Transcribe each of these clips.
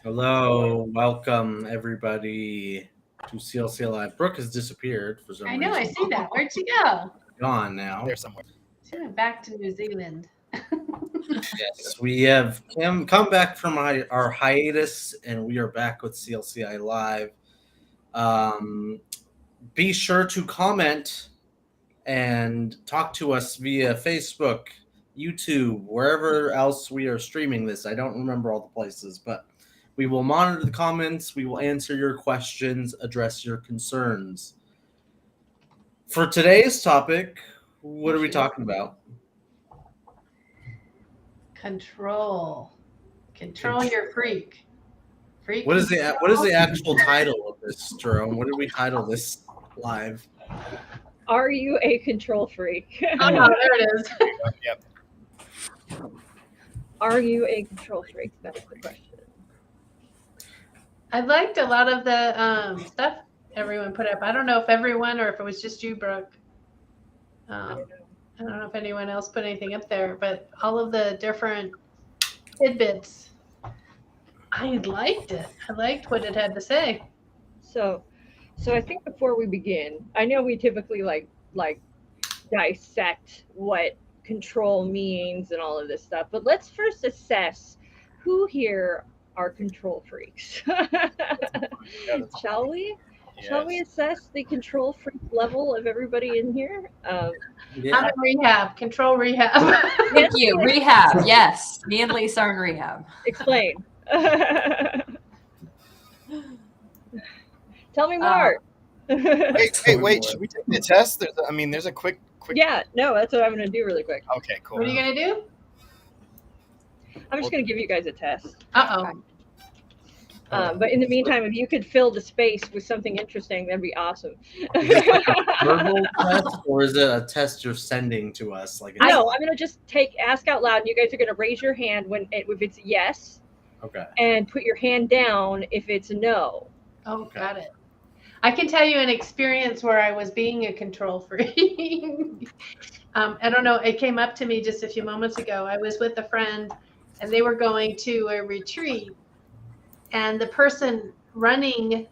Hello, welcome everybody to CLC Live. Brooke has disappeared for some I reason. know, I see that. Where'd she go? Gone now. There somewhere. She went back to New Zealand. Yes, we have come back from our hiatus, and we are back with CLCI Live. Be sure to comment and talk to us via Facebook, YouTube, wherever else we are streaming this. I don't remember all the places, but we will monitor the comments. We will answer your questions, address your concerns. For today's topic, what are we talking about? Control your freak. What is the actual title of this, Jerome? What did we title this live? Are you a control freak? Oh no, there it is. Yep. Are you a control freak? That's the question. I liked a lot of the stuff everyone put up. I don't know if everyone or if it was just you, Brooke. I don't know if anyone else put anything up there, but all of the different tidbits, I liked it. I liked what it had to say. So I think before we begin, I know we typically like dissect what control means and all of this stuff, but let's first assess who here are control freaks. Shall we? Yes. Shall we assess the control freak level of everybody in here? I'm in rehab. Control rehab. Thank you. Rehab. Yes. Me and Lisa are in rehab. Explain. Tell me more. Wait. Should we take the test? There's a quick. Yeah, no, that's what I'm going to do really quick. Okay, cool. What are you going to do? I'm just going to give you guys a test. Uh-oh. But in the meantime, if you could fill the space with something interesting, that'd be awesome. Is it like a verbal test, or is it a test you're sending to us? No, I'm going to just ask out loud, and you guys are going to raise your hand if it's yes. Okay. And put your hand down if it's no. Oh, Okay. got it. I can tell you an experience where I was being a control freak. I don't know. It came up to me just a few moments ago. I was with a friend, and they were going to a retreat. And the person running,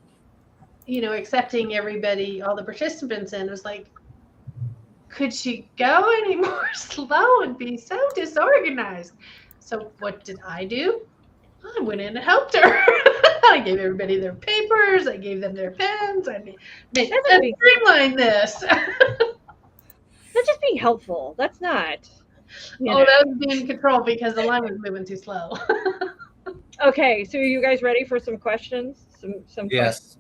accepting everybody, all the participants in, was like, could she go any more slow and be so disorganized? So what did I do? I went in and helped her. I gave everybody their papers. I gave them their pens. I made streamline this. That's just being helpful. That's not. That was being in control because the line was moving too slow. Okay, so are you guys ready for some questions? Some Yes.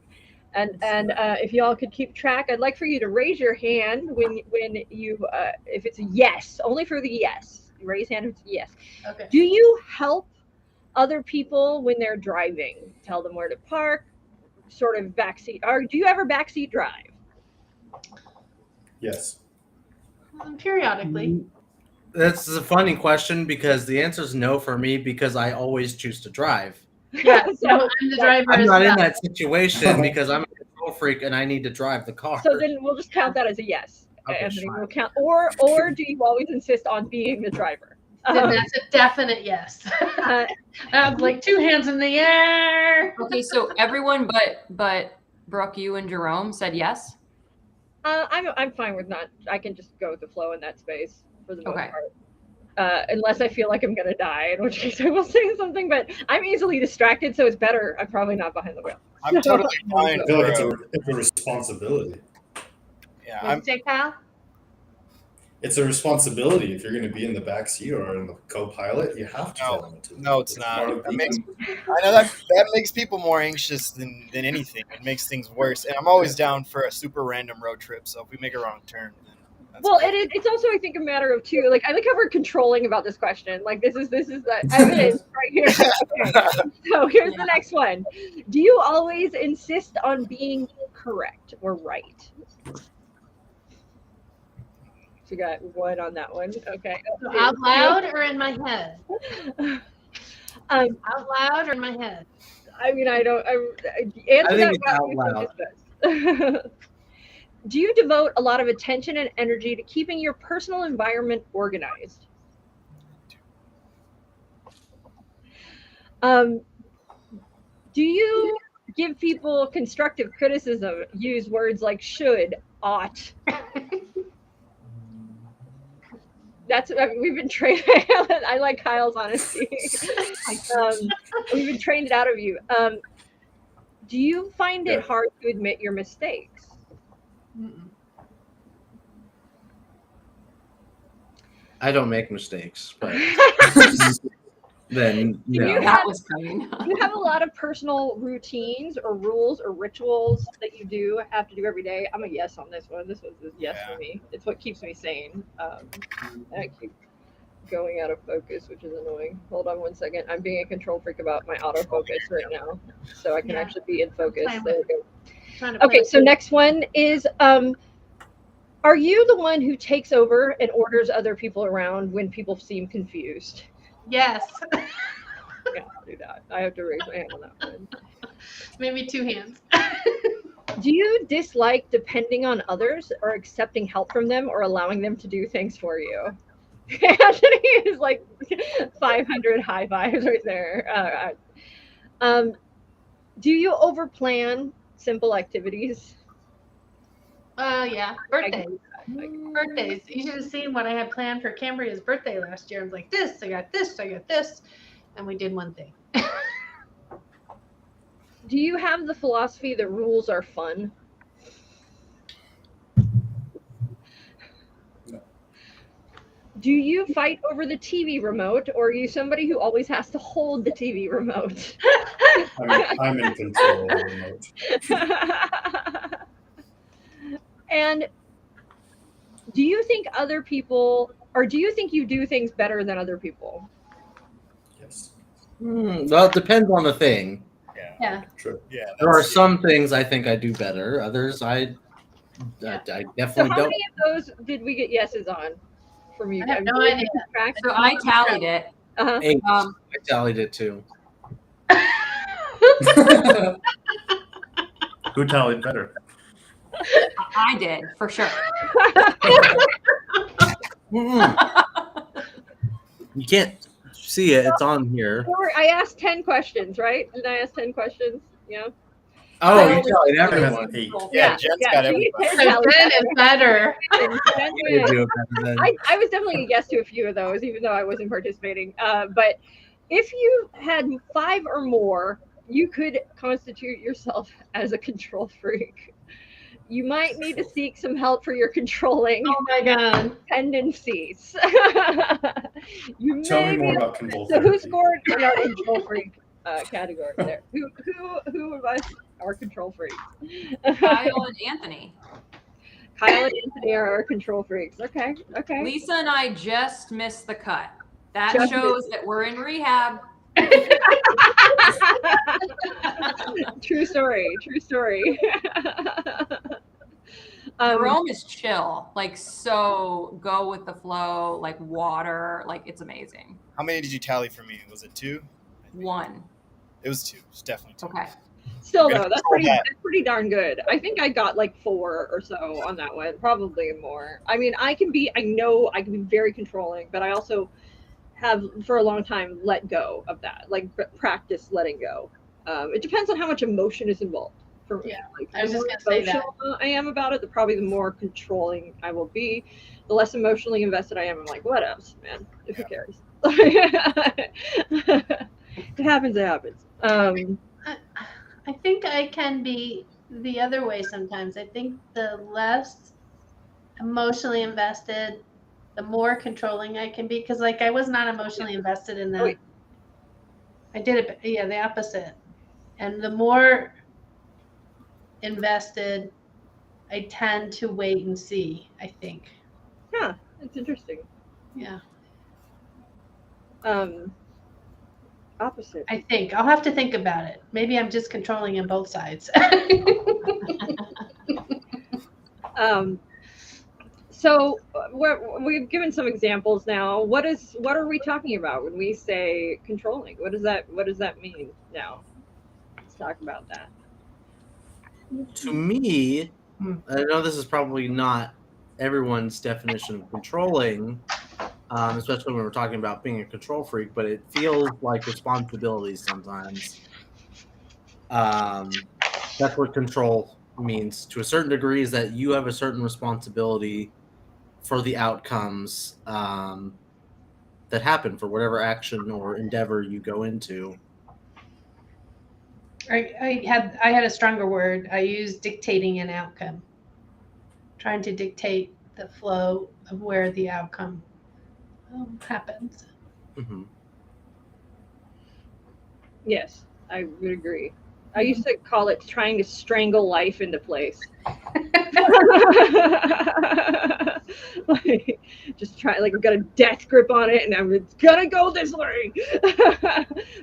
questions? And if y'all could keep track, I'd like for you to raise your hand when you if it's a yes, only for the yes. Raise hand if it's a yes. Okay. Do you help other people when they're driving? Tell them where to park, sort of backseat. Or do you ever backseat drive? Yes. Periodically. This is a funny question because the answer is no for me because I always choose to drive. Yeah, so I'm the driver. I'm as not well. in that situation because I'm a control freak and I need to drive the car. So then we'll just count that as a yes. Okay, Anthony, sure. we'll count. Or do you always insist on being the driver? Then that's a definite yes. I have like two hands in the air. Okay, so everyone but Brooke, you and Jerome said yes. I'm fine with not. I can just go with the flow in that space for the most Okay. part. Unless I feel like I'm gonna die, in which case I will say something. But I'm easily distracted, so it's better. I'm probably not behind the wheel. I'm totally fine. I feel like it's a responsibility. Yeah, What'd you say, Kyle? It's a responsibility if you're going to be in the back seat or in the co-pilot. You have to tell them to. No, it's part not. of That the- makes, I know that makes people more anxious than anything. It makes things worse. And I'm always down for a super random road trip. So if we make a wrong turn, then Well, it's also, I think, a matter of too. Like, I like how we're controlling about this question. Like, this is the evidence right here. Okay. So here's the next one. Do you always insist on being correct or right? So you got one on that one. Okay. So out loud or in my head? Out loud or in my head? I mean, answer I think that it's out loud. Do you devote a lot of attention and energy to keeping your personal environment organized? Do you give people constructive criticism? Use words like should, ought. We've been trained. I like Kyle's honesty. We've been trained it out of you. Do you find it hard to admit your mistakes? I don't make mistakes, but then That was coming. Do you have a lot of personal routines or rules or rituals that you have to do every day? I'm a yes on this one. This was a yes for me. It's what keeps me sane. And I keep going out of focus, which is annoying. Hold on one second. I'm being a control freak about my autofocus right now, so I can actually be in focus. There we go. Okay, so next one is, are you the one who takes over and orders other people around when people seem confused? Yes. Yeah, I'll do that. I have to raise my hand on that one. Maybe two hands. Do you dislike depending on others or accepting help from them or allowing them to do things for you? Anthony is like 500 high fives right there. Do you overplan simple activities? Yeah. Birthdays. Birthdays. You should have seen what I had planned for Cambria's birthday last year. I was like, I got this. And we did one thing. Do you have the philosophy that rules are fun? No. Do you fight over the TV remote, or are you somebody who always has to hold the TV remote? I'm in control of the remote. And do you think other people, or do you think you do things better than other people? Yes. Well, it depends on the thing. Yeah. True. Yeah. There are some things I think I do better. Others I So definitely how don't. many of those did we get yeses on from you I have guys? no idea. So I tallied it. Uh-huh. 8. Um, I tallied it too. Who tallied better? I did for sure. You can't see it. It's on here. I asked 10 questions, right? Did I ask 10 questions? Yeah. Oh, you tallied Has everyone. 8. Yeah, Jen's got she everybody. did So tally Ben is better. Jen You wins. do it better than- I was definitely a yes to a few of those, even though I wasn't participating. But if you had 5 or more, you could constitute yourself as a control freak. You might need to seek some help for your controlling Oh my God. tendencies. You Tell me may more be- about control So who therapy. scored in our control freak category there? Who of us are control freaks? Kyle and Anthony. Kyle and Anthony are our control freaks. Okay. Lisa and I just missed the cut. That Just shows that we're in rehab. True story. Jerome is chill, like so go with the flow, like water, like it's amazing. How many did you tally for me? Was it 2? 1. It was 2. It's definitely 2. Okay. Still We're though, gonna that's control that. pretty darn good. I think I got like 4 or so on that one, probably more. I mean, I know I can be very controlling, but I also have for a long time let go of that, like practice letting go. It depends on how much emotion is involved for me. Yeah, Like, I was the just more gonna say that. emotional I am about it, probably the more controlling I will be. The less emotionally invested I am, I'm like, what else, man? Who cares? It happens. I think I can be the other way sometimes. I think the less emotionally invested, the more controlling I can be. Because like I was not emotionally invested in them. I did it, yeah, the opposite. And the more invested, I tend to wait and see, I think. It's interesting. Yeah, Opposite. I think I'll have to think about it. Maybe I'm just controlling on both sides. So we've given some examples now. What are we talking about when we say controlling? What does that mean now? Let's talk about that. To me, I know this is probably not everyone's definition of controlling, especially when we're talking about being a control freak, but it feels like responsibility sometimes. That's what control means to a certain degree, is that you have a certain responsibility for the outcomes that happen for whatever action or endeavor you go into. I had a stronger word. I used dictating an outcome, trying to dictate the flow of where the outcome happens. Mm-hmm. Yes, I would agree. I used to call it trying to strangle life into place. Like, just try, like, I've got a death grip on it, and it's gonna go this way.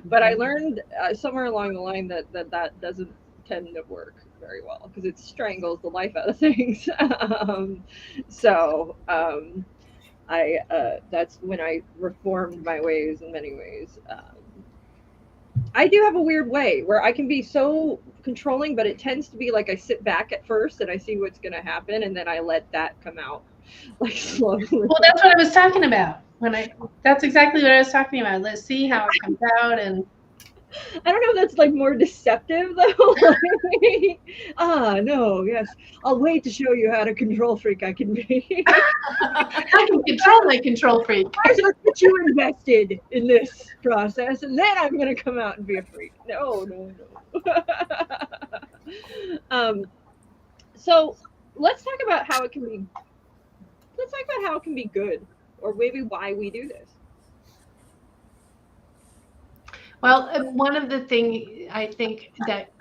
But I learned somewhere along the line that doesn't tend to work very well, because it strangles the life out of things. That's when I reformed my ways in many ways. I do have a weird way where I can be so controlling, but it tends to be like I sit back at first and I see what's going to happen, and then I let that come out, like, slowly. Well, that's what I was talking about. That's exactly what I was talking about. Let's see how it comes out. And I don't know if that's like more deceptive though. No, yes, I'll wait to show you how to control freak I can be. I can control my control freak. I just get you invested in this process, and then I'm going to come out and be a freak. No. So let's talk about how it can be. Let's talk about how it can be good, or maybe why we do this. Well, one of the things I think that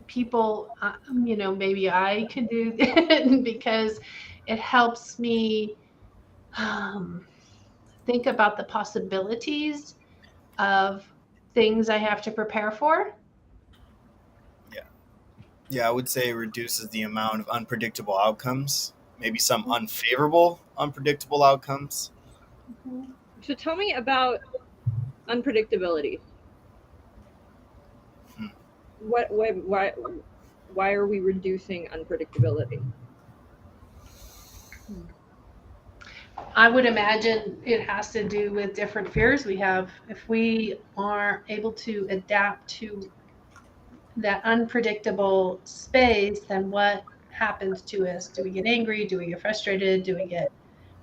people, maybe I could do because it helps me think about the possibilities of things I have to prepare for. Yeah, I would say it reduces the amount of unpredictable outcomes, maybe some unfavorable, unpredictable outcomes. So tell me about unpredictability. Why are we reducing unpredictability? I would imagine it has to do with different fears we have. If we are able to adapt to that unpredictable space, then what happens to us? Do we get angry? Do we get frustrated? Do we get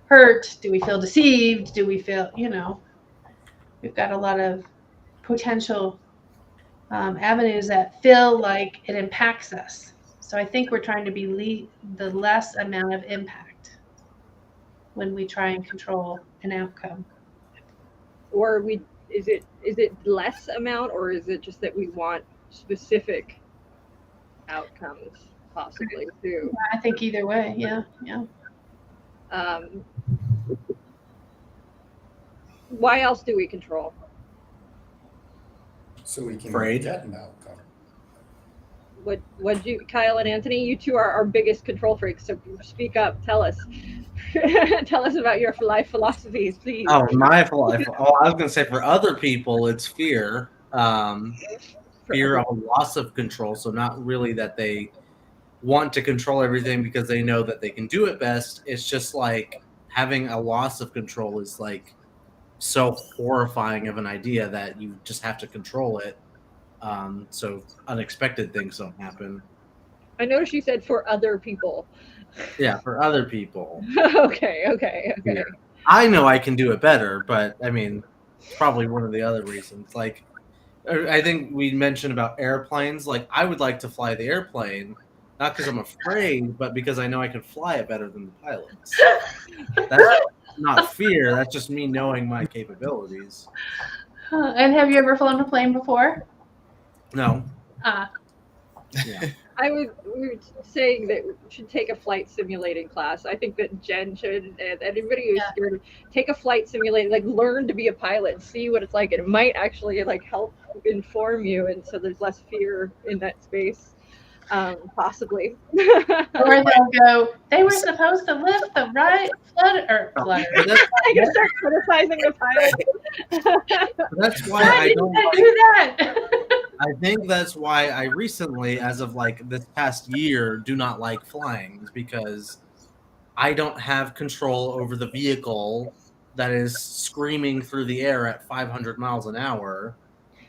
hurt? Do we feel deceived? Do we feel, we've got a lot of potential avenues that feel like it impacts us. So I think we're trying to be the less amount of impact when we try and control an outcome. Or is it less amount, or is it just that we want specific outcomes possibly too? I think either way, yeah. Why else do we control? So we can Afraid. get an outcome. What you, Kyle and Anthony, you two are our biggest control freaks, so speak up, tell us. Tell us about your life philosophies, please. Oh, my life. Oh, I was going to say for other people, it's fear. Fear of a loss of control. So not really that they want to control everything because they know that they can do it best. It's just like having a loss of control is like so horrifying of an idea that you just have to control it. So unexpected things don't happen. I noticed you said for other people. Yeah, for other people. Okay. Yeah. I know I can do it better, but I mean, it's probably one of the other reasons. Like, I think we mentioned about airplanes. Like, I would like to fly the airplane, not because I'm afraid, but because I know I can fly it better than the pilots. That's not fear. That's just me knowing my capabilities. And have you ever flown a plane before? No. Yeah. we were saying that we should take a flight simulating class. I think that Jen should, and anybody who's Yeah. scared, take a flight simulating, like learn to be a pilot, see what it's like. It might actually like help inform you, and so there's less fear in that space, possibly. Or they'll go, they were supposed to lift the right flutter. But that's, I can start criticizing the pilot. that's why Why I did don't. I do that? I think that's why I recently, as of like this past year, do not like flying, is because I don't have control over the vehicle that is screaming through the air at 500 miles an hour.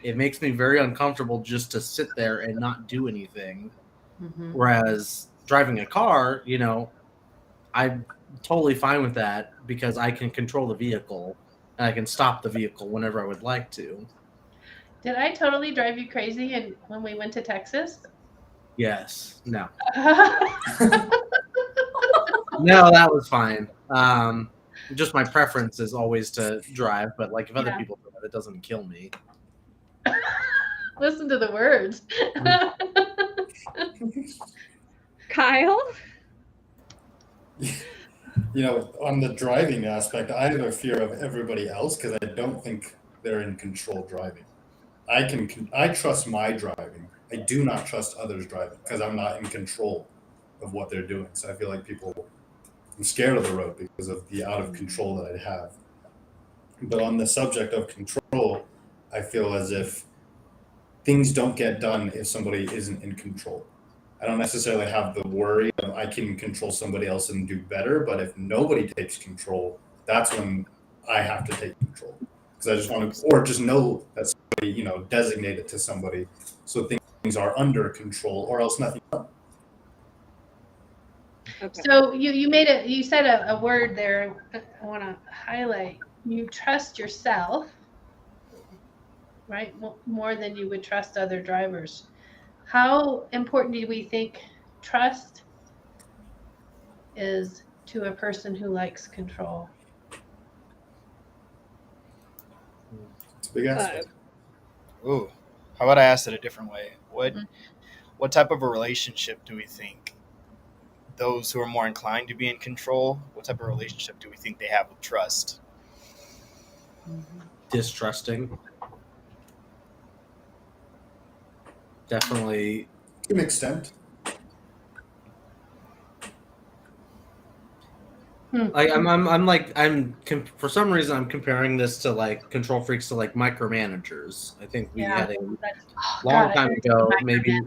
It makes me very uncomfortable just to sit there and not do anything. Mhm. Whereas driving a car, I'm totally fine with that because I can control the vehicle and I can stop the vehicle whenever I would like to. Did I totally drive you crazy when we went to Texas? Yes. No. No, that was fine. Just my preference is always to drive, but like if other Yeah. people drive, it doesn't kill me. Listen to the words. Kyle? On the driving aspect, I have a fear of everybody else because I don't think they're in control driving. I trust my driving. I do not trust others driving because I'm not in control of what they're doing. So I feel like I'm scared of the road because of the out of control that I have. But on the subject of control, I feel as if things don't get done if somebody isn't in control. I don't necessarily have the worry of I can control somebody else and do better, but if nobody takes control, that's when I have to take control. Because I just want to, or just know that somebody, designate it to somebody so things are under control, or else nothing. Okay. So you said a word there I want to highlight. You trust yourself, right? More than you would trust other drivers. How important do we think trust is to a person who likes control? It's a big aspect. Ooh, how about I ask it a different way? What type of a relationship do we think those who are more inclined to be in control, what type of relationship do we think they have with trust? Distrusting. Definitely. To an extent. For some reason I'm comparing this to like control freaks to like micromanagers. I think we had a long time ago, maybe.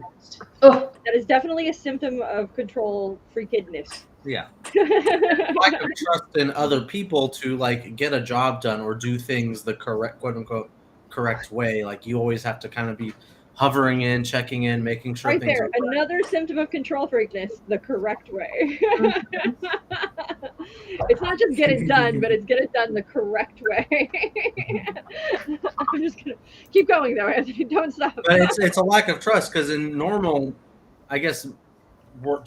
Oh, That is definitely a symptom of control freakedness. Yeah. Lack of trust in other people to like get a job done or do things the correct, quote unquote, correct way. Like you always have to kind of be hovering in, checking in, making sure Right things there, are right. another symptom of control freakness, the correct way. It's not just get it done, but it's get it done the correct way. I'm just gonna keep going though, Anthony. Don't stop. But it's a lack of trust because in normal, I guess, if we're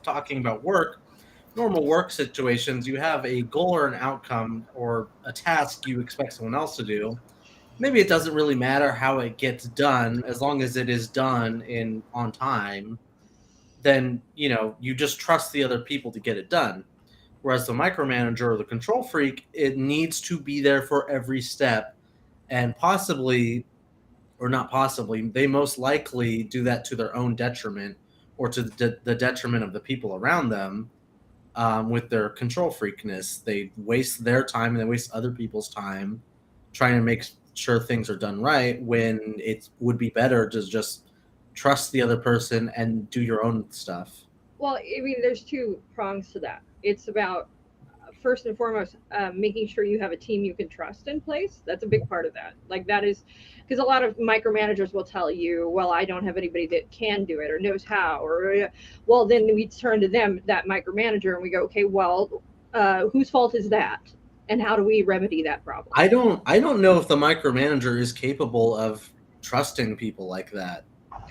talking about work, normal work situations, you have a goal or an outcome or a task you expect someone else to do. Maybe it doesn't really matter how it gets done as long as it is done on time. Then you just trust the other people to get it done. Whereas the micromanager or the control freak, it needs to be there for every step, and possibly, or not possibly, they most likely do that to their own detriment or to the detriment of the people around them. With their control freakness, they waste their time and they waste other people's time trying to make sure things are done right when it would be better to just trust the other person and do your own stuff. Well, I mean, there's two prongs to that. It's about, first and foremost, making sure you have a team you can trust in place. That's a big part of that. Like that is, because a lot of micromanagers will tell you, well, I don't have anybody that can do it or knows how, or, well, then we turn to them, that micromanager, and we go, okay, well, whose fault is that? And how do we remedy that problem? I don't know if the micromanager is capable of trusting people like that.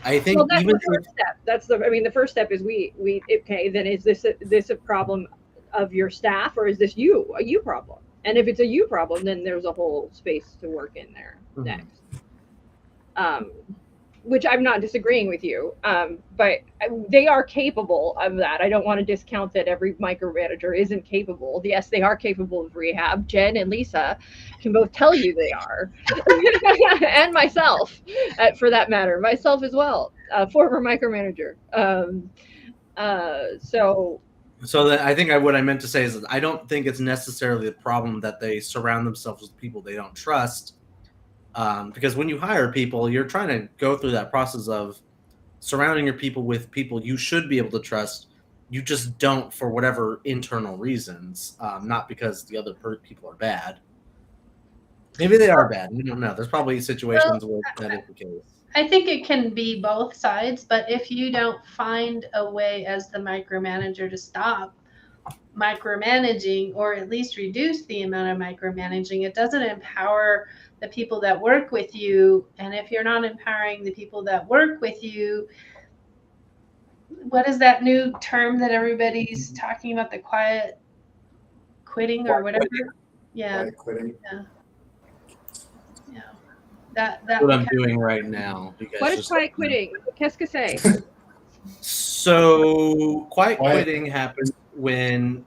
I think well, that's even the first step. The first step is we okay, then is this a problem of your staff, or is this a you problem? And if it's a you problem, then there's a whole space to work in there next. which I'm not disagreeing with you, but they are capable of that. I don't want to discount that every micromanager isn't capable. Yes, they are capable of rehab. Jen and Lisa can both tell you they are, and myself, for that matter, myself as well, former micromanager. So that I think what I meant to say is that I don't think it's necessarily the problem that they surround themselves with people they don't trust. Because when you hire people, you're trying to go through that process of surrounding your people with people you should be able to trust. You just don't for whatever internal reasons, not because the other people are bad. Maybe they are bad. We don't know. There's probably situations where that is the case. I think it can be both sides, but if you don't find a way as the micromanager to stop micromanaging or at least reduce the amount of micromanaging, it doesn't empower the people that work with you. And if you're not empowering the people that work with you, what is that new term that everybody's talking about, the quiet quitting or whatever? Yeah. Quiet quitting. Yeah. That's what I'm doing right now. What is quiet quitting? Qu'est-ce que c'est? So quiet quitting happens when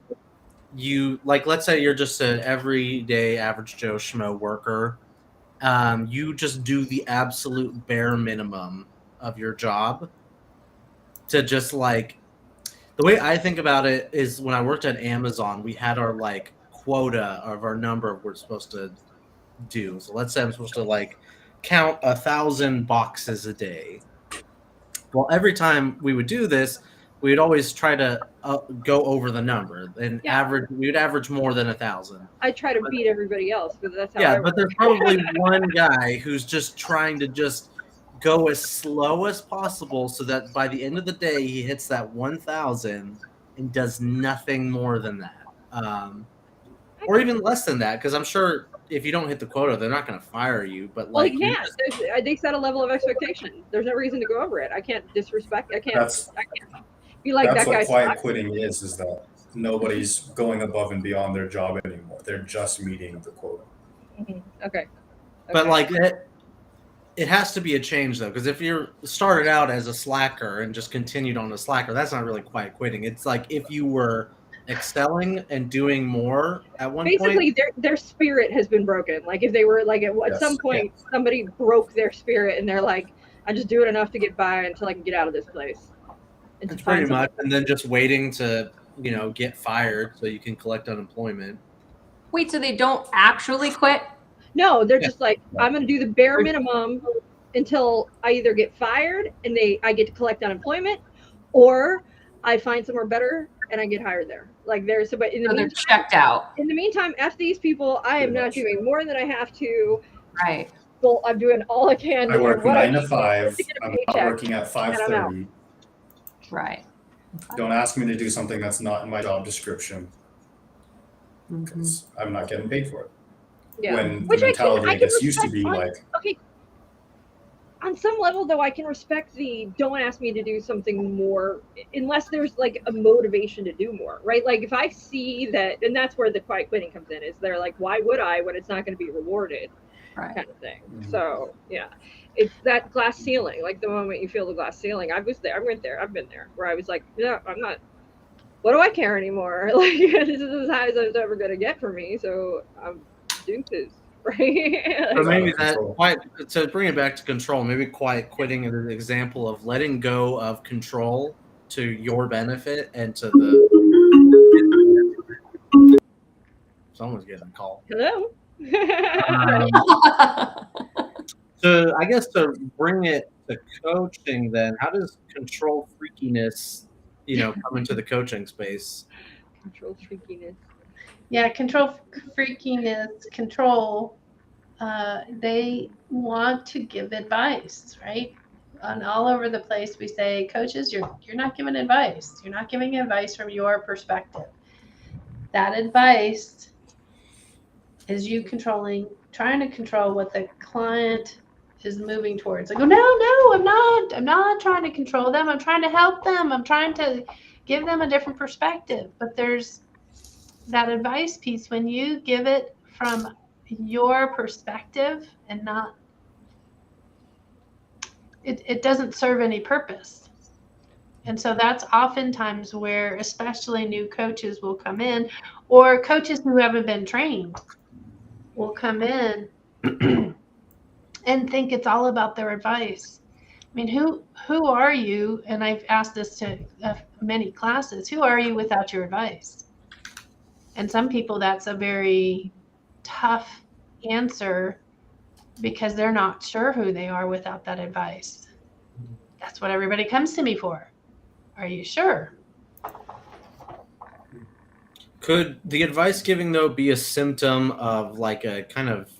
you, like, let's say you're just an everyday average Joe Schmo worker. You just do the absolute bare minimum of your job to just, like, the way I think about it is when I worked at Amazon, we had our, like, quota of our number we're supposed to do. So let's say I'm supposed to, like, count 1,000 boxes a day. Well, every time we would do this, we would always try to go over the number and we would average more than 1,000. I try to beat everybody else, but that's how but there's probably one guy who's just trying to just go as slow as possible so that by the end of the day he hits that 1,000 and does nothing more than that, or even less than that, because I'm sure if you don't hit the quota, they're not going to fire you. But like, well, they set a level of expectation. There's no reason to go over it. I can't disrespect. I can't be like that guy. That's what quiet quitting is that nobody's going above and beyond their job anymore. They're just meeting the quota. Mm-hmm. Okay. But like it has to be a change though, because if you're started out as a slacker and just continued on a slacker, that's not really quiet quitting. It's like if you were excelling and doing more at one point. Basically, their spirit has been broken. Like if they were like at some point somebody broke their spirit and they're like, I just do it enough to get by until I can get out of this place. It's pretty much, and then just waiting to get fired so you can collect unemployment. Wait, so they don't actually quit? No, they're just like, I'm going to do the bare minimum until I either get fired and I get to collect unemployment, or I find somewhere better and I get hired there. Like they're checked out. In the meantime, F these people. I am not doing more than I have to. Right. Well, I'm doing all I can. I work 9 to 5. I'm not working at 5:30. Right. Don't ask me to do something that's not in my job description, because I'm not getting paid for it. Yeah. When Which the mentality I I used to be like, okay. On some level, though, I can respect the don't ask me to do something more unless there's like a motivation to do more, right? Like if I see that, and that's where the quiet quitting comes in, is they're like, why would I when it's not going to be rewarded, right, kind of thing. Mm-hmm. So yeah, it's that glass ceiling. Like the moment you feel the glass ceiling, I went there, I've been there, where I was like, no, I'm not. What do I care anymore? Like this is as high as it's ever going to get for me. So I'm deuces. Right. So maybe to bring it back to control, maybe quiet quitting is an example of letting go of control to your benefit and to the. Someone's getting a call. Hello. So I guess to bring it to coaching, then how does control freakiness, come into the coaching space? Control freakiness. Yeah, control freakiness, they want to give advice, right? And all over the place we say, coaches, you're not giving advice. You're not giving advice from your perspective. That advice is you trying to control what the client is moving towards. Like, oh, no, I'm not trying to control them. I'm trying to help them. I'm trying to give them a different perspective. But there's that advice piece when you give it from your perspective and not it doesn't serve any purpose. And so that's oftentimes where especially new coaches will come in, or coaches who haven't been trained will come in and think it's all about their advice. I mean, who are you? And I've asked this to many classes. Who are you without your advice? And some people, that's a very tough answer because they're not sure who they are without that advice. That's what everybody comes to me for. Are you sure? Could the advice giving though be a symptom of like a kind of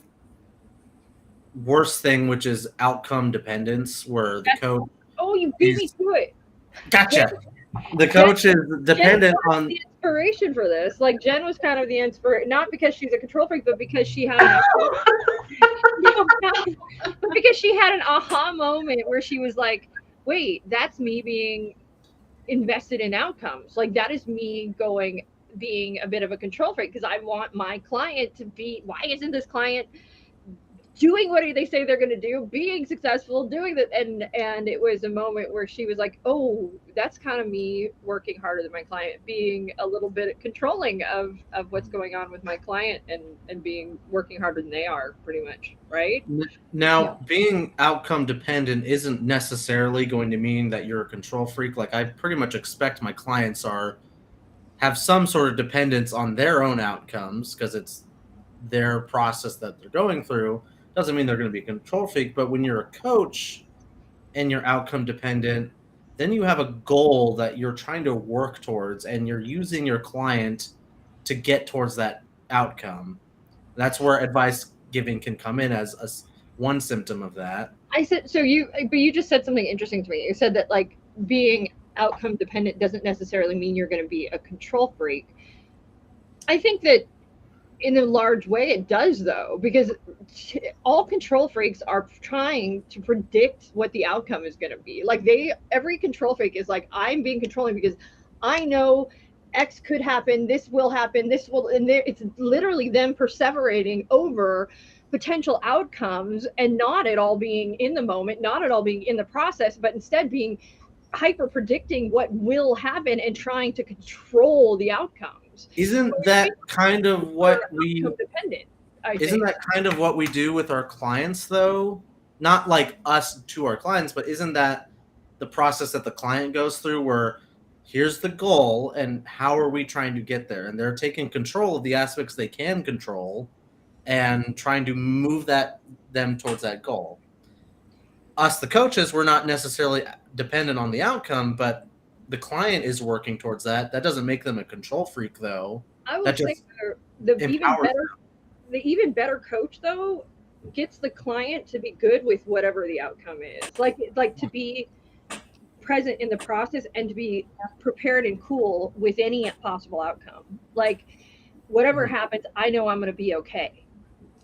worse thing, which is outcome dependence, where the coach? Oh, you beat me to it. Gotcha. The coach is dependent Jen was on. the inspiration for this. Like Jen was kind of the inspiration, not because she's a control freak, but because she had an because she had an aha moment where she was like, "Wait, that's me being invested in outcomes. Like that is me being a bit of a control freak because I want my client to be. Why isn't this client doing what they say they're going to do, being successful, doing that?" And it was a moment where she was like, "Oh, that's kind of me working harder than my client, being a little bit controlling of what's going on with my client, and being working harder than they are, pretty much, right?" Now, being outcome dependent isn't necessarily going to mean that you're a control freak. Like I pretty much expect my clients have some sort of dependence on their own outcomes because it's their process that they're going through. Doesn't mean they're going to be a control freak, but when you're a coach and you're outcome dependent, then you have a goal that you're trying to work towards and you're using your client to get towards that outcome. That's where advice giving can come in as one symptom of that. I said, but you just said something interesting to me. You said that like being outcome dependent doesn't necessarily mean you're going to be a control freak. I think that in a large way it does though, because all control freaks are trying to predict what the outcome is going to be. Like every control freak is like, I'm being controlling because I know X could happen, this will happen, this will, and it's literally them perseverating over potential outcomes and not at all being in the moment, not at all being in the process, but instead being hyper predicting what will happen and trying to control the outcomes. Isn't that kind of what we do with our clients though? Not like us to our clients, but isn't that the process that the client goes through where here's the goal and how are we trying to get there? And they're taking control of the aspects they can control and trying to move them towards that goal. Us, the coaches, we're not necessarily dependent on the outcome, but the client is working towards that. That doesn't make them a control freak, though. I would say the even better coach, though, gets the client to be good with whatever the outcome is. Like to be present in the process and to be prepared and cool with any possible outcome. Like whatever happens, I know I'm going to be okay.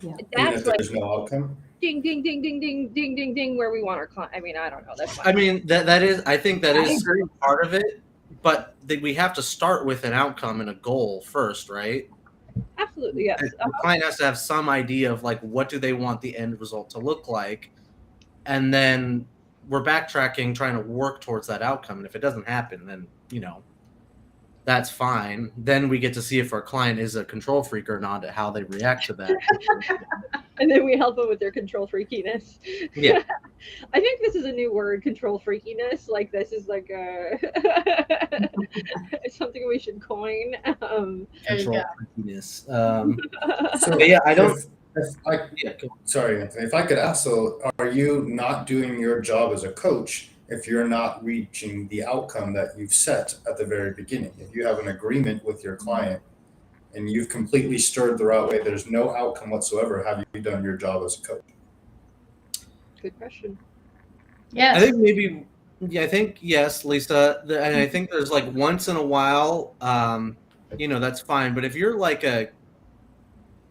Yeah. That's like there's no outcome. Ding, ding, ding, ding, ding, ding, ding, ding, where we want our client. I mean, I don't know. That's fine. I mean, that is, I think that is part of it, but we have to start with an outcome and a goal first, right? Absolutely, yes. The client has to have some idea of like, what do they want the end result to look like? And then we're backtracking, trying to work towards that outcome. And if it doesn't happen, then, that's fine. Then we get to see if our client is a control freak or not, how they react to that. And then we help them with their control freakiness. Yeah. I think this is a new word, control freakiness. Like this is like it's something we should coin. Control freakiness. So yeah, I don't. Sorry, Anthony. If I could ask, so are you not doing your job as a coach if you're not reaching the outcome that you've set at the very beginning? If you have an agreement with your client and you've completely stirred the right way, there's no outcome whatsoever, have you done your job as a coach? Good question. Yes. I think yes, Lisa. And I think there's like once in a while, that's fine. But if you're like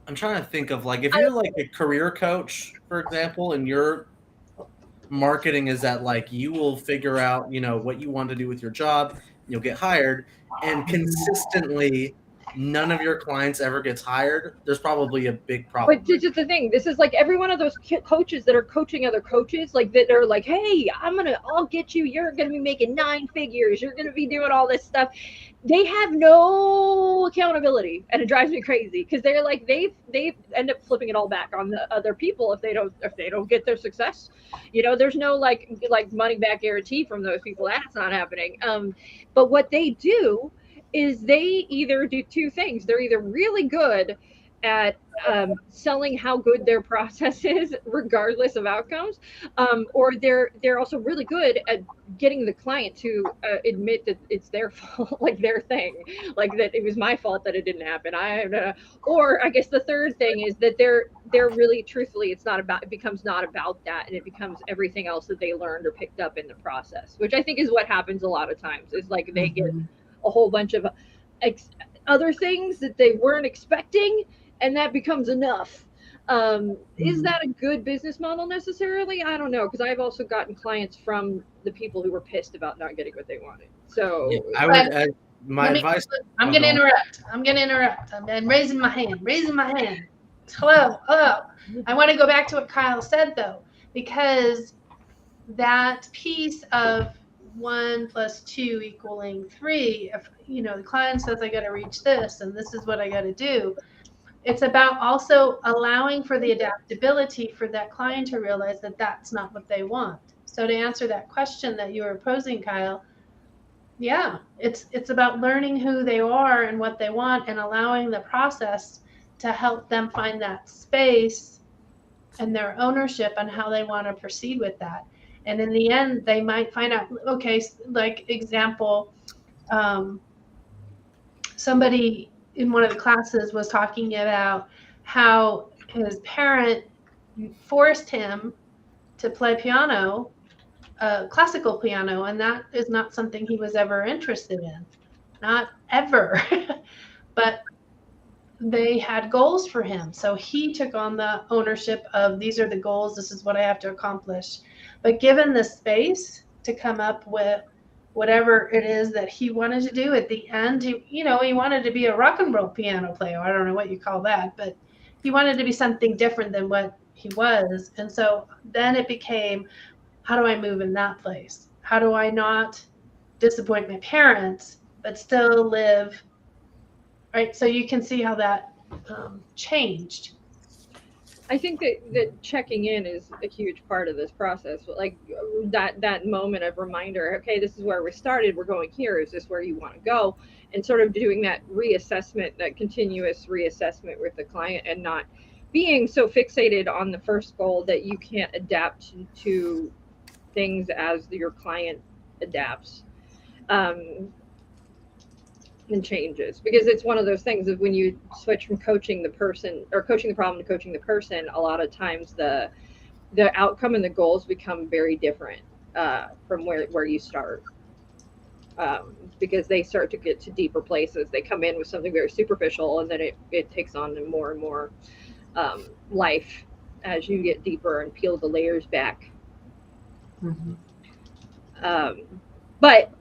I'm trying to think of like, if you're like a career coach, for example, and your marketing is that like you will figure out, what you want to do with your job, you'll get hired, and consistently none of your clients ever gets hired, there's probably a big problem. But this is the thing. This is like every one of those coaches that are coaching other coaches, like that are like, hey, I'll get you. You're going to be making 9 figures. You're going to be doing all this stuff. They have no accountability, and it drives me crazy because they're like they end up flipping it all back on the other people if they don't get their success. There's no like money back guarantee from those people. That's not happening. But what they do is they either do 2 things. They're either really good at selling how good their process is, regardless of outcomes, or they're also really good at getting the client to admit that it's their fault, like their thing, like that it was my fault that it didn't happen. Or I guess the third thing is that they're really truthfully, it becomes not about that, and it becomes everything else that they learned or picked up in the process, which I think is what happens a lot of times. Is like they get a whole bunch of other things that they weren't expecting, and that becomes enough. Is that a good business model necessarily? I don't know, because I've also gotten clients from the people who were pissed about not getting what they wanted. So Yeah, I would. My advice. I'm going to interrupt. I'm raising my hand. Hello. I want to go back to what Kyle said, though, because that piece of 1 + 2 = 3, if the client says I got to reach this and this is what I got to do, it's about also allowing for the adaptability for that client to realize that that's not what they want. So to answer that question that you were posing, Kyle, yeah, it's about learning who they are and what they want, and allowing the process to help them find that space and their ownership on how they want to proceed with that. And in the end, they might find out, okay, like example, somebody in one of the classes was talking about how his parent forced him to play piano, classical piano, and that is not something he was ever interested in, not ever. But they had goals for him, so he took on the ownership of, these are the goals, this is what I have to accomplish. But given the space to come up with whatever it is that he wanted to do at the end, he wanted to be a rock and roll piano player. I don't know what you call that, but he wanted to be something different than what he was. And so then it became, how do I move in that place? How do I not disappoint my parents, but still live, right? So you can see how that changed. I think that checking in is a huge part of this process. Like that moment of reminder, okay, this is where we started, we're going here, is this where you want to go? And sort of doing that reassessment, that continuous reassessment with the client, and not being so fixated on the first goal that you can't adapt to things as your client adapts and changes. Because it's one of those things of when you switch from coaching the person or coaching the problem to coaching the person, a lot of times the outcome and the goals become very different from where you start, because they start to get to deeper places. They come in with something very superficial, and then it takes on more and more life as you get deeper and peel the layers back. But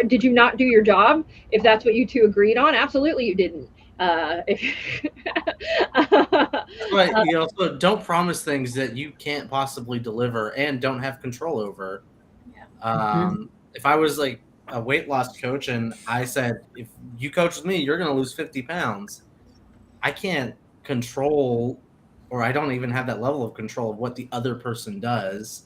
did you not do your job if that's what you two agreed on? Absolutely you didn't. But You also don't promise things that you can't possibly deliver and don't have control over. If I was like a weight loss coach and I said, if you coach with me, you're going to lose 50 pounds, I can't control, or I don't even have that level of control of what the other person does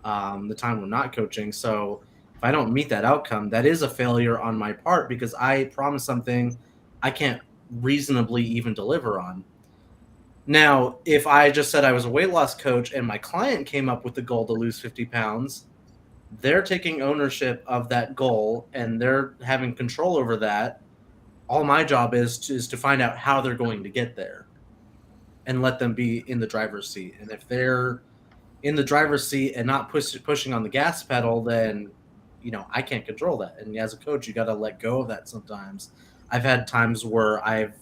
the time we're not coaching. So if I don't meet that outcome, that is a failure on my part, because I promised something I can't reasonably even deliver on. Now, if I just said I was a weight loss coach and my client came up with the goal to lose 50 pounds, they're taking ownership of that goal and they're having control over that. All my job is to find out how they're going to get there and let them be in the driver's seat. And if they're in the driver's seat and not pushing on the gas pedal, then I can't control that. And as a coach, you got to let go of that sometimes. I've had times where I've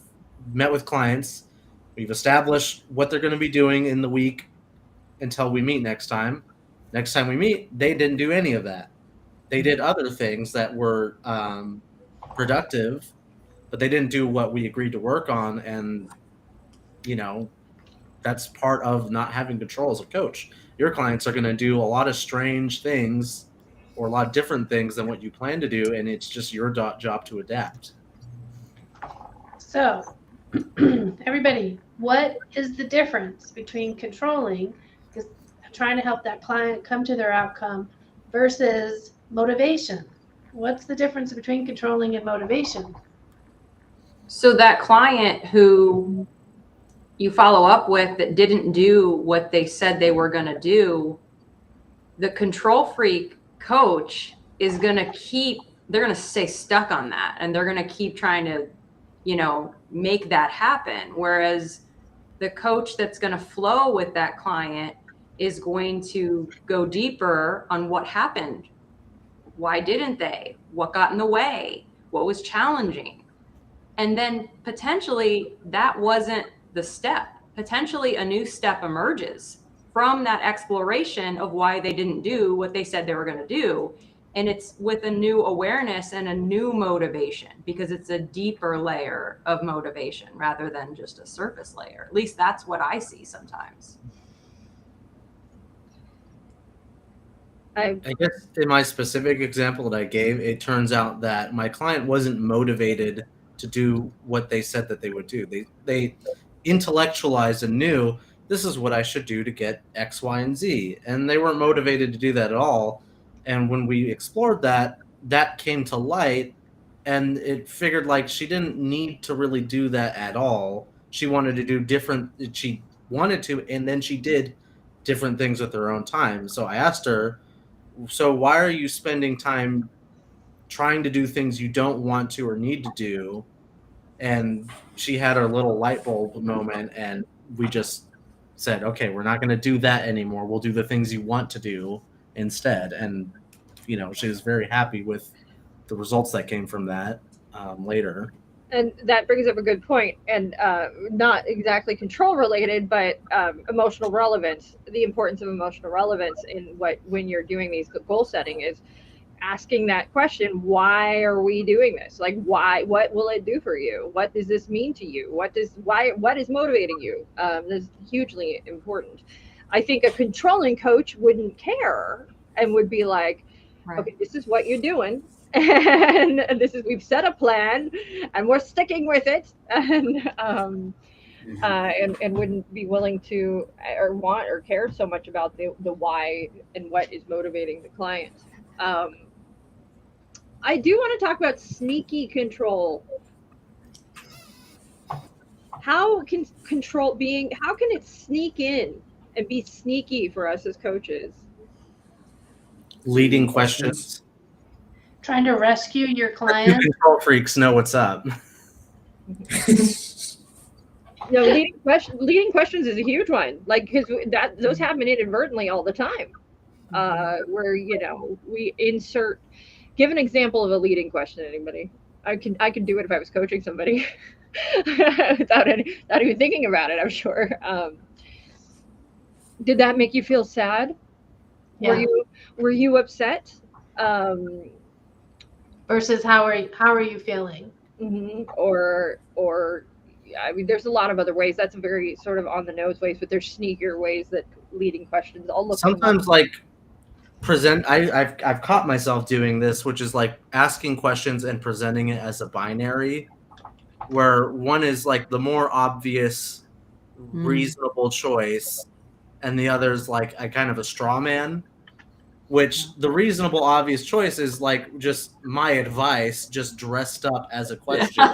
met with clients, we've established what they're going to be doing in the week until we meet next time. Next time we meet, they didn't do any of that. They did other things that were productive, but they didn't do what we agreed to work on. And, you know, that's part of not having control as a coach. Your clients are going to do a lot of strange things or a lot of different things than what you plan to do. And it's just your job to adapt. So, everybody, what is the difference between controlling, because trying to help that client come to their outcome, versus motivation? What's the difference between controlling and motivation? So that client who you follow up with that didn't do what they said they were going to do, the control freak coach is going to they're going to stay stuck on that, and they're going to keep trying to, you know, make that happen. Whereas the coach that's going to flow with that client is going to go deeper on what happened. Why didn't they? What got in the way? What was challenging? And then potentially that wasn't the step. Potentially a new step emerges from that exploration of why they didn't do what they said they were going to do. And it's with a new awareness and a new motivation, because it's a deeper layer of motivation rather than just a surface layer. At least that's what I see sometimes. I guess in my specific example that I gave, it turns out that my client wasn't motivated to do what they said that they would do. They intellectualized and knew this is what I should do to get X, Y, and Z. And they weren't motivated to do that at all. And when we explored that, that came to light, and it figured like she didn't need to really do that at all. She wanted to do she wanted to, and then she did different things with her own time. So I asked her, so why are you spending time trying to do things you don't want to or need to do? And she had her little light bulb moment, and we just said, okay, we're not going to do that anymore. We'll do the things you want to do instead. And, you know, she was very happy with the results that came from that later. And that brings up a good point, and not exactly control related, but emotional relevance. The importance of emotional relevance in when you're doing these goal setting is asking that question: why are we doing this? Like, why? What will it do for you? What does this mean to you? What is motivating you? This is hugely important. I think a controlling coach wouldn't care and would be like, Right. okay, this is what you're doing. And we've set a plan and we're sticking with it, and wouldn't be willing to or want or care so much about the why and what is motivating the client. I do want to talk about sneaky control. How can it sneak in and be sneaky for us as coaches? Leading questions. Trying to rescue your client. Control freaks know what's up. Leading questions is a huge one. Like, because those happen inadvertently all the time. Where we insert. Give an example of a leading question. Anybody? I could do it if I was coaching somebody, without even thinking about it. I'm sure. Did that make you feel sad? Yeah. Were you upset? Versus how are you feeling? Mm-hmm. Or I mean, there's a lot of other ways. That's a very sort of on the nose ways, but there's sneakier ways that leading questions. I'll look sometimes like present. I've caught myself doing this, which is like asking questions and presenting it as a binary, where one is like the more obvious, reasonable choice, and the other is like a kind of a straw man. Which the reasonable, obvious choice is like just my advice, just dressed up as a question,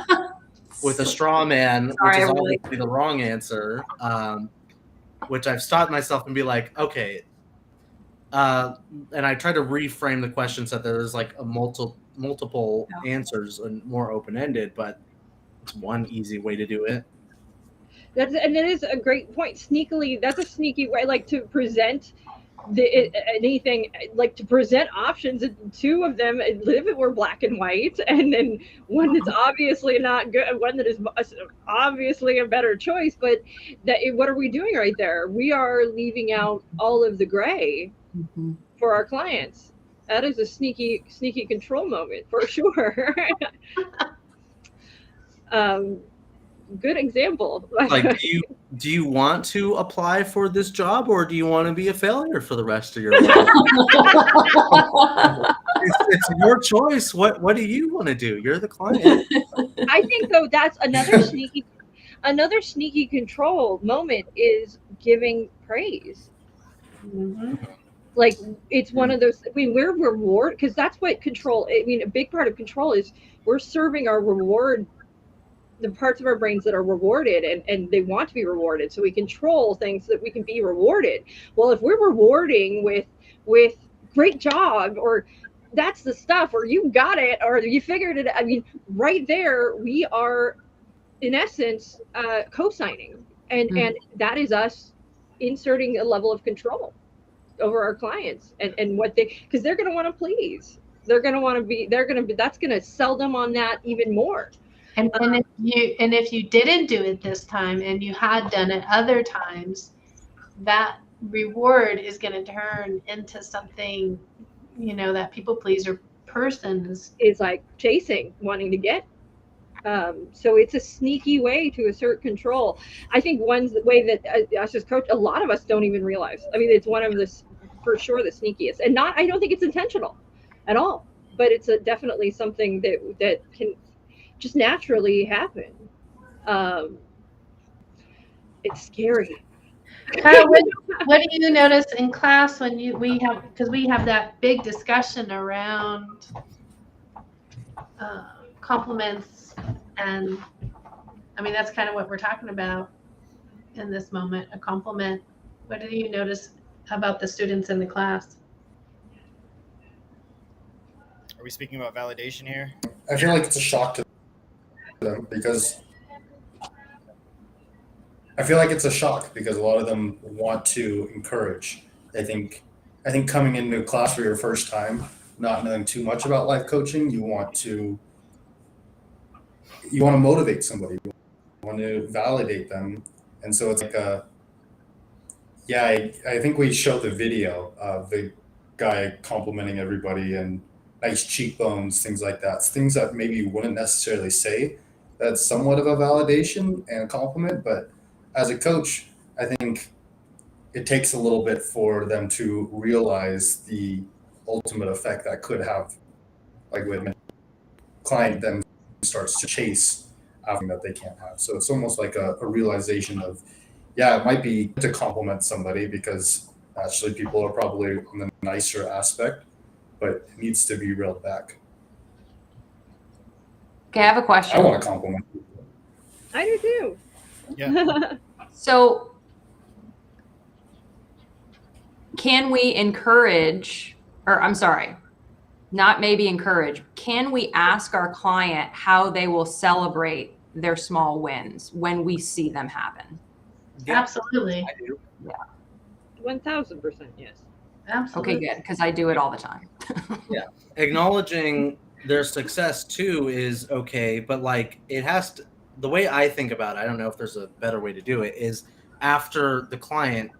with a straw man, which is obviously the wrong answer. Which I've stopped myself and be like, okay. And I try to reframe the question so that there's like a multiple answers and more open-ended, but it's one easy way to do it. That is a great point. Sneakily, that's a sneaky way, like to present anything, like to present options, and two of them if it were black and white, and then one that's obviously not good, one that is obviously a better choice, but what are we doing right there? We are leaving out all of the gray for our clients. That is a sneaky control moment for sure. Good example. Like, do you want to apply for this job, or do you want to be a failure for the rest of your life? It's your choice. What do you want to do? You're the client. I think though that's another sneaky control moment is giving praise. Mhm. Like it's one of those. I mean, we're reward because that's what control. I mean, a big part of control is we're serving our reward, the parts of our brains that are rewarded and they want to be rewarded. So we control things so that we can be rewarded. Well, if we're rewarding with great job or that's the stuff or you got it or you figured it. I mean, right there we are, in essence, co-signing, and that is us inserting a level of control over our clients and what they, because they're going to want to please. They're going to want to be. That's going to sell them on that even more. And if you didn't do it this time and you had done it other times, that reward is going to turn into something, that people pleaser person is like chasing, wanting to get. So it's a sneaky way to assert control. I think one way that us as coach, a lot of us don't even realize. I mean, it's one of the, for sure, the sneakiest, and I don't think it's intentional at all, but it's definitely something that can just naturally happen. It's scary. What do you notice in class when we have that big discussion around compliments, and I mean that's kind of what we're talking about in this moment, a compliment. What do you notice about the students in the class? Are we speaking about validation here? I feel like it's a shock to them because a lot of them want to encourage. I think coming into class for your first time, not knowing too much about life coaching, you want to motivate somebody, you want to validate them, and so it's like I think we showed the video of the guy complimenting everybody and nice cheekbones, things like that. It's things that maybe you wouldn't necessarily say. That's somewhat of a validation and a compliment, but as a coach, I think it takes a little bit for them to realize the ultimate effect that could have, like when a client then starts to chase something that they can't have. So it's almost like a realization of, it might be to compliment somebody because actually people are probably on the nicer aspect, but it needs to be reeled back. Okay, I have a question. I want to compliment people. I do too. Yeah. So can we encourage, or I'm sorry, not maybe encourage, can we ask our client how they will celebrate their small wins when we see them happen? Yeah, Absolutely. I do. 1000%, yes. Absolutely. Okay, good, because I do it all the time. Acknowledging their success too is okay, but like it has to, the way I think about it, I don't know if there's a better way to do it, is after the client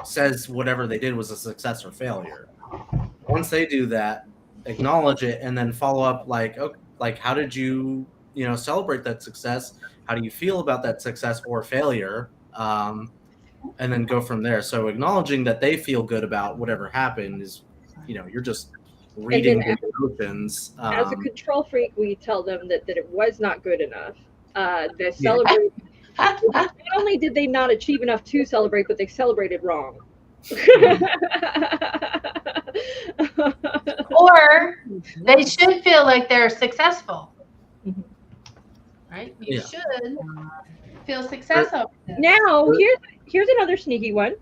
says whatever they did was a success or failure. Once they do that, acknowledge it and then follow up like, okay, like how did you celebrate that success? How do you feel about that success or failure? And then go from there. So acknowledging that they feel good about whatever happened is, you're just reading the emotions. As a control freak, we tell them that it was not good enough. They celebrate. Not only did they not achieve enough to celebrate, but they celebrated wrong. Or they should feel like they're successful. Right? You should feel successful. Now, here's another sneaky one.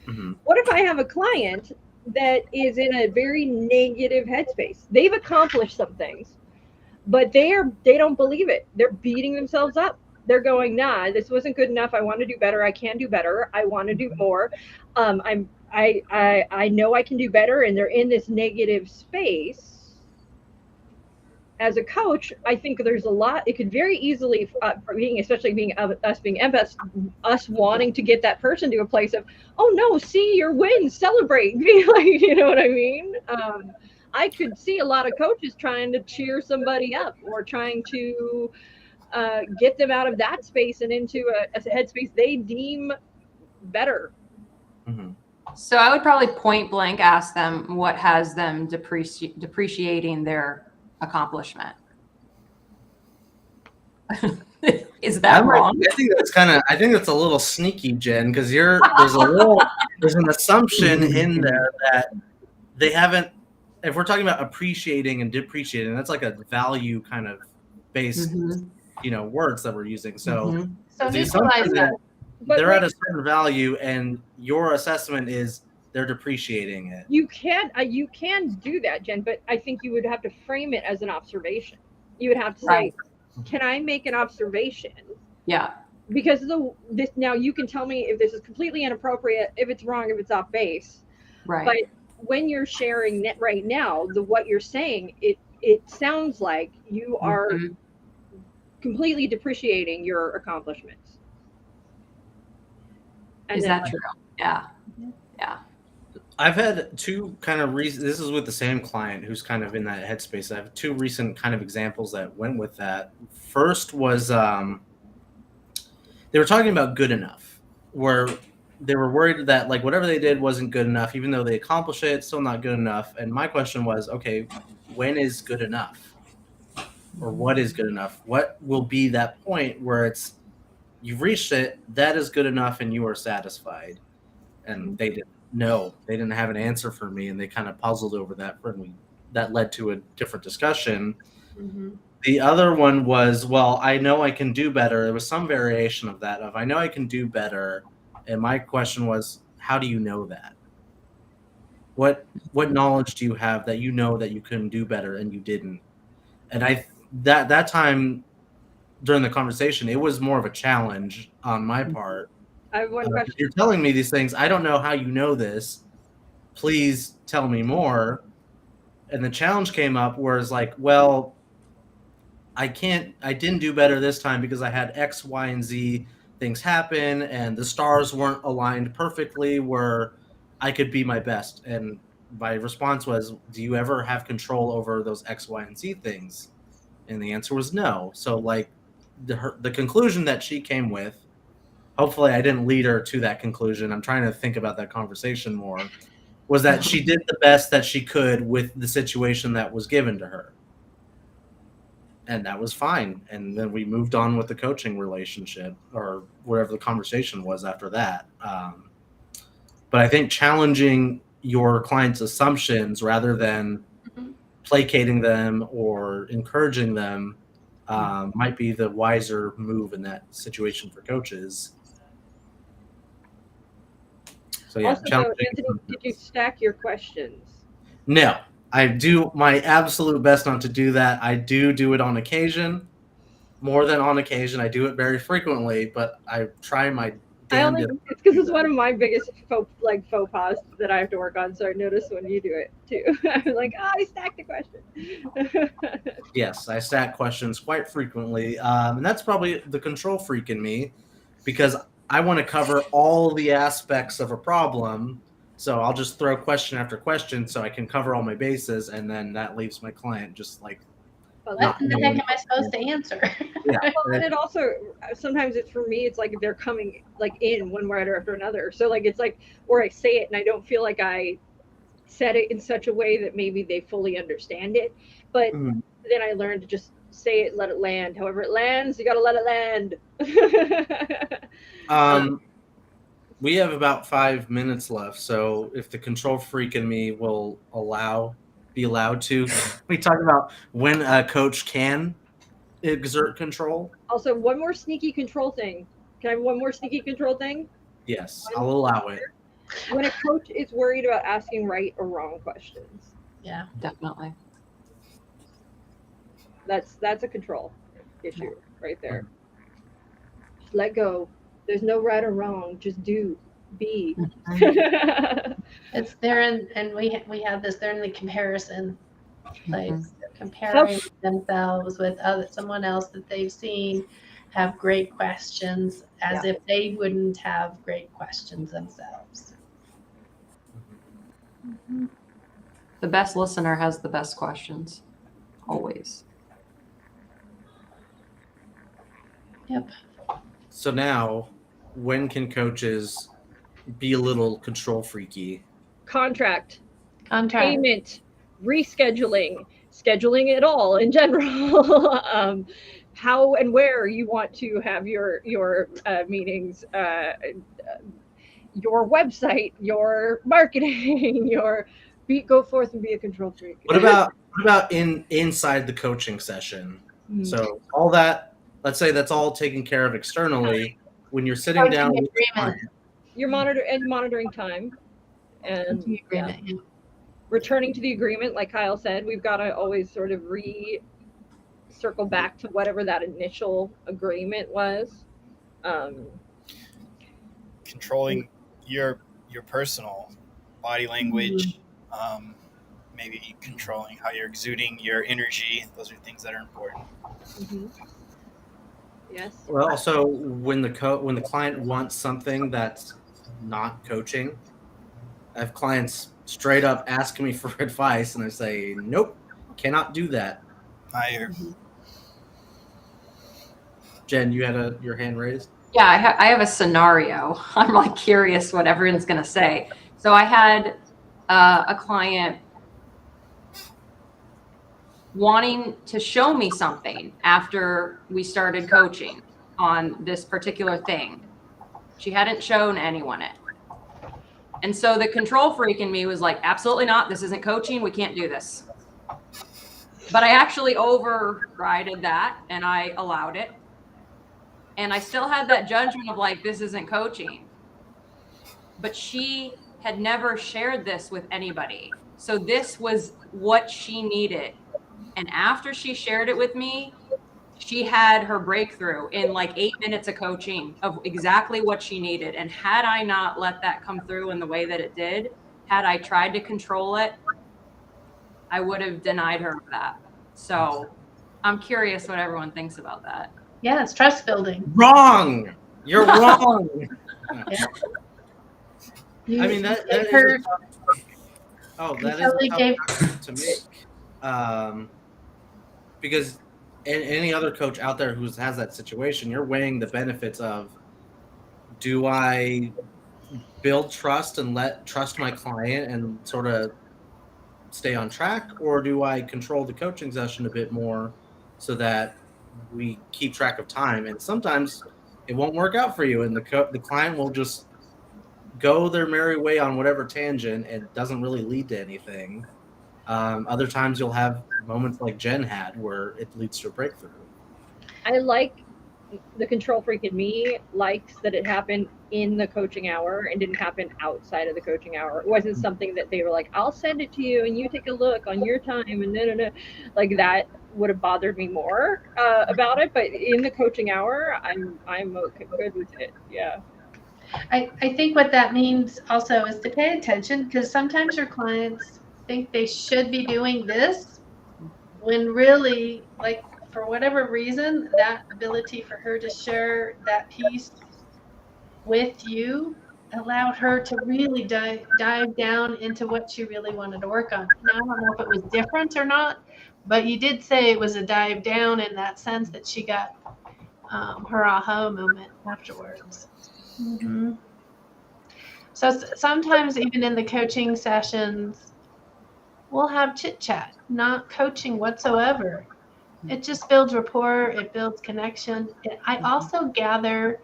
Mhm. What if I have a client that is in a very negative headspace? They've accomplished some things, but they don't believe it. They're beating themselves up. They're going, nah, this wasn't good enough. I want to do better. I can do better. I want to do more. I know I can do better, and they're in this negative space. As a coach, I think there's a lot. It could very easily, especially being empaths, us wanting to get that person to a place of, oh no, see your wins, celebrate, be like, you know what I mean? I could see a lot of coaches trying to cheer somebody up or trying to get them out of that space and into a headspace they deem better. Mhm. So I would probably point blank ask them what has them depreciating their accomplishment. Is that wrong? I think that's I think that's a little sneaky, Jen, because there's an assumption in there that they haven't. If we're talking about appreciating and depreciating, that's like a value kind of based, Mhm. words that we're using. So Mhm. So the neutralize assumption that. that But they're like, at a certain value, and your assessment is they're depreciating it. you can do that, Jen, but I think you would have to frame it as an observation. You would have to say, Right. can I make an observation? Yeah. Because this now you can tell me if this is completely inappropriate, if it's wrong, if it's off base. Right. But when you're sharing it right now, what you're saying, it sounds like you are Mhm. completely depreciating your accomplishments. And Is then, that like, true? Yeah. Yeah. I've had two kind of this is with the same client who's kind of in that headspace. I have two recent kind of examples that went with that. First was they were talking about good enough, where they were worried that like whatever they did wasn't good enough, even though they accomplished it, it's still not good enough. And my question was, okay, when is good enough? Or what is good enough? What will be that point where it's you've reached it, that is good enough, and you are satisfied? And they didn't know. They didn't have an answer for me, and they kind of puzzled over that. That led to a different discussion. Mhm. The other one was, well, I know I can do better. There was some variation of that. Of I know I can do better, and my question was, how do you know that? What knowledge do you have that you know that you couldn't do better and you didn't? And that time during the conversation, it was more of a challenge on my part. I have one If question. you're telling me these things, I don't know how you know this. Please tell me more. And the challenge came up where it's like, well, I didn't do better this time because I had X, Y, and Z things happen and the stars weren't aligned perfectly where I could be my best. And my response was, do you ever have control over those X, Y, and Z things? And the answer was no. So like the conclusion that she came with, hopefully I didn't lead her to that conclusion. I'm trying to think about that conversation more, was that she did the best that she could with the situation that was given to her. And that was fine. And then we moved on with the coaching relationship or whatever the conversation was after that. But I think challenging your client's assumptions rather than placating them or encouraging them might be the wiser move in that situation for coaches. So yeah, Also, though, Anthony, did you stack your questions? No, I do my absolute best not to do that. I do it on occasion, more than on occasion. I do it very frequently, but I try my damnedest. It's because it's one of my biggest faux pas that I have to work on. So I notice when you do it too. I'm like, oh, I stacked the question. Yes, I stack questions quite frequently, and that's probably the control freak in me, because I want to cover all the aspects of a problem. So I'll just throw question after question so I can cover all my bases, and then that leaves my client just like. Well, What in the heck am I supposed to answer? Yeah. Well, and it also sometimes it's for me. It's like if they're coming like in one word after another. So like it's like, or I say it and I don't feel like I said it in such a way that maybe they fully understand it. But Mhm. then I learned to just say it, let it land. However it lands, you got to let it land. We have about 5 minutes left, so if the control freak in me will be allowed to, we talk about when a coach can exert control. Also, one more sneaky control thing. Can I have one more sneaky control thing? Yes, I'll allow it. When a coach is worried about asking right or wrong questions, Yeah. Definitely. that's a control issue right there. Just let go. There's no right or wrong. Just be. It's there, and we have this. They're in the comparison place, Mm-hmm. comparing themselves with someone else that they've seen have great questions, as if they wouldn't have great questions themselves. The best listener has the best questions, always. So now, when can coaches be a little control freaky? Contract, Contract. payment, rescheduling, scheduling it all in general. How and where you want to have your meetings, your website, your marketing, go forth and be a control freak. What about inside the coaching session? So all that, let's say that's all taken care of externally. When you're sitting Coaching down with the agreement. client, You're monitoring time and Coaching agreement. Yeah. returning to the agreement, like Kyle said, we've got to always sort of circle back to whatever that initial agreement was. Controlling your personal body language, maybe controlling how you're exuding your energy. Those are things that are important. Mm-hmm. Yes. well, also when the client wants something that's not coaching, I have clients straight up asking me for advice, and I say, nope, cannot do that. Jen, you had your hand raised? Yeah, I have a scenario. I'm like curious what everyone's going to say. So I had a client wanting to show me something after we started coaching on this particular thing. She hadn't shown anyone it. And so the control freak in me was like, absolutely not. This isn't coaching. We can't do this. But I actually overrided that and I allowed it. And I still had that judgment of like, this isn't coaching. But she had never shared this with anybody. So this was what she needed. And after she shared it with me, she had her breakthrough in like 8 minutes of coaching of exactly what she needed. And had I not let that come through in the way that it did, had I tried to control it, I would have denied her that. So I'm curious what everyone thinks about that. Yeah, it's trust building. Wrong. You're wrong. You, I mean that is her, a tough, that totally is gave, tough to make. Because any other coach out there who has that situation, you're weighing the benefits of, do I build trust and trust my client and sort of stay on track, or do I control the coaching session a bit more so that we keep track of time? And sometimes it won't work out for you, and the client will just go their merry way on whatever tangent and doesn't really lead to anything. Other times you'll have moments like Jen had where it leads to a breakthrough. I like the control freak in me likes that it happened in the coaching hour and didn't happen outside of the coaching hour. It wasn't something that they were like, I'll send it to you and you take a look on your time and no. Like that would have bothered me more about it. But in the coaching hour, I'm okay, good with it. Yeah. I think what that means also is to pay attention, because sometimes your clients think they should be doing this when really, like, for whatever reason, that ability for her to share that piece with you allowed her to really dive down into what she really wanted to work on. Now, I don't know if it was different or not, but you did say it was a dive down in that sense that she got her aha moment afterwards. Mm-hmm. So sometimes even in the coaching sessions, we'll have chit chat, not coaching whatsoever. It just builds rapport. It builds connection. I also gather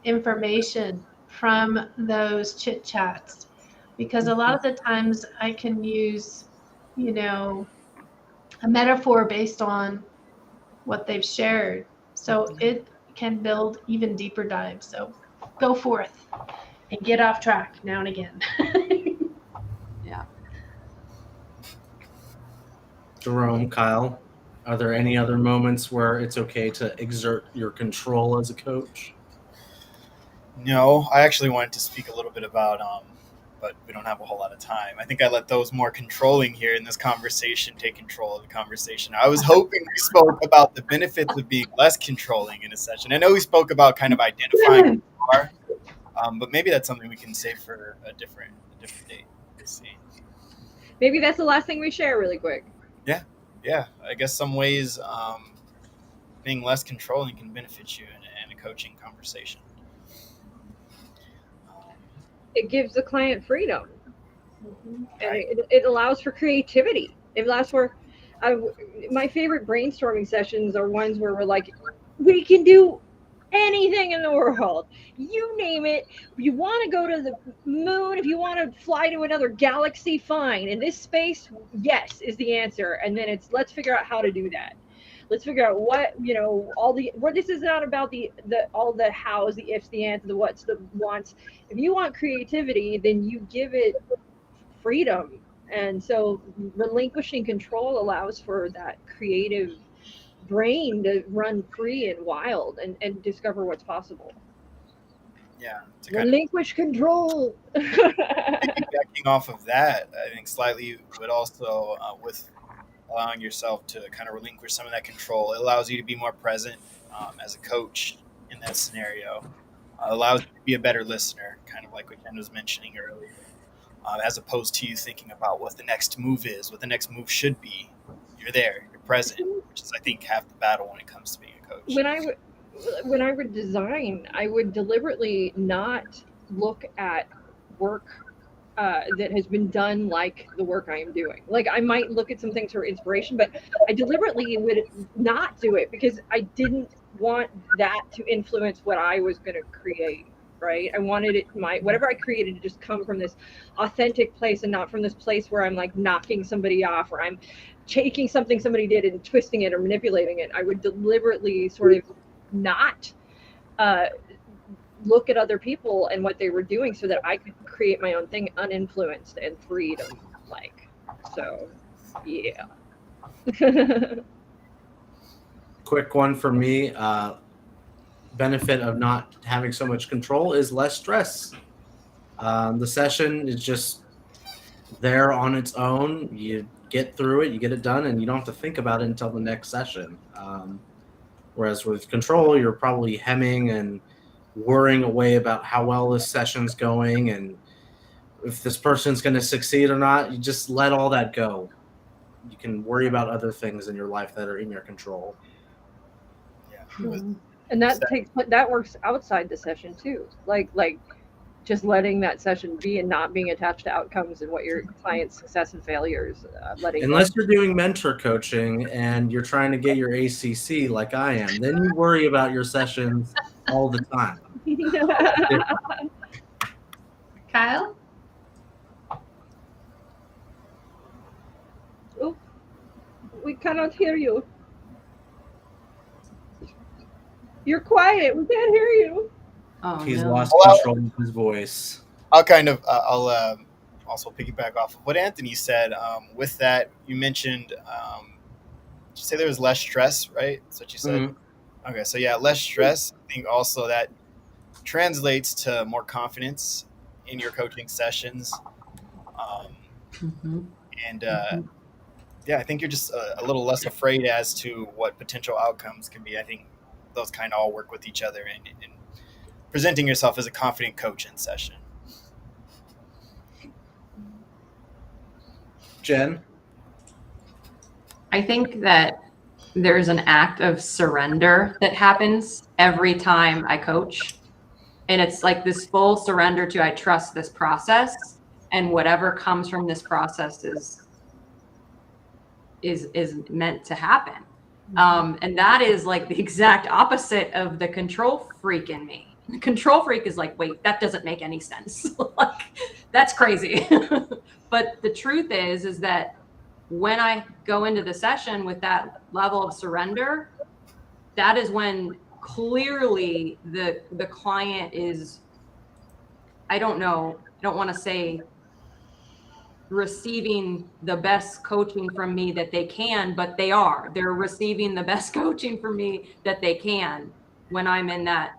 information from those chit chats, because a lot of the times I can use, a metaphor based on what they've shared. So it can build even deeper dives. So go forth and get off track now and again. Yeah. Jerome, Kyle, are there any other moments where it's okay to exert your control as a coach? No, I actually wanted to speak a little bit about, but we don't have a whole lot of time. I think I let those more controlling here in this conversation take control of the conversation. I was hoping we spoke about the benefits of being less controlling in a session. I know we spoke about kind of identifying who you are, but maybe that's something we can save for a different date. We'll see. Maybe that's the last thing we share really quick. Yeah. I guess some ways being less controlling can benefit you in a coaching conversation. It gives the client freedom, Mhm. and it allows for creativity. It allows for my favorite brainstorming sessions are ones where we're like, we can do anything in the world. You name it. If you want to go to the moon, if you want to fly to another galaxy, fine. In this space, yes is the answer. And then it's let's figure out how to do that. Let's figure out what, where this is not about the all the hows, the ifs, the ands, the what's, the wants. If you want creativity, then you give it freedom. And so relinquishing control allows for that creative brain to run free and wild and discover what's possible. Yeah. To kind Relinquish control. of piggybacking off of that, I think slightly, but also with allowing yourself to kind of relinquish some of that control, it allows you to be more present as a coach in that scenario. Allows you to be a better listener, kind of like what Jen was mentioning earlier, as opposed to you thinking about what the next move is, what the next move should be. You're there, you're present, which is, I think, half the battle when it comes to being a coach. When I would design, I would deliberately not look at work that has been done like the work I am doing. Like I might look at some things for inspiration, but I deliberately would not do it because I didn't want that to influence what I was going to create. Right? I wanted it, whatever I created, to just come from this authentic place and not from this place where I'm like knocking somebody off or I'm taking something somebody did and twisting it or manipulating it. I would deliberately sort of not look at other people and what they were doing so that I could create my own thing uninfluenced and freedom. So, yeah. Quick one for me. Benefit of not having so much control is less stress. The session is just there on its own. You get through it, you get it done, and you don't have to think about it until the next session. Whereas with control, you're probably hemming and worrying away about how well this session's going and if this person's going to succeed or not. You just let all that go. You can worry about other things in your life that are in your control. Yeah. And that works outside the session too. Like just letting that session be and not being attached to outcomes and what your client's success and failures. Unless you're doing mentor coaching and you're trying to get your ACC like I am, then you worry about your sessions all the time. Kyle? Oh, we cannot hear you. You're quiet. We can't hear you. Oh, He's no. lost control of his voice. I'll kind of I'll also piggyback off of what Anthony said. With that, you mentioned did you say there was less stress, right? That's what you said. Mm-hmm. Okay, so yeah, less stress. I think also that translates to more confidence in your coaching sessions. Mhm. And yeah, I think you're just a little less afraid as to what potential outcomes can be. I think those kind of all work with each other in presenting yourself as a confident coach in session. Jen? I think that there's an act of surrender that happens every time I coach. And it's like this full surrender to, I trust this process, and whatever comes from this process is meant to happen. And that is like the exact opposite of the control freak in me. The control freak is like, wait, that doesn't make any sense. Like, that's crazy. But the truth is that when I go into the session with that level of surrender, that is when clearly the client is, I don't want to say receiving the best coaching from me that they can, but they're receiving the best coaching from me that they can when I'm in that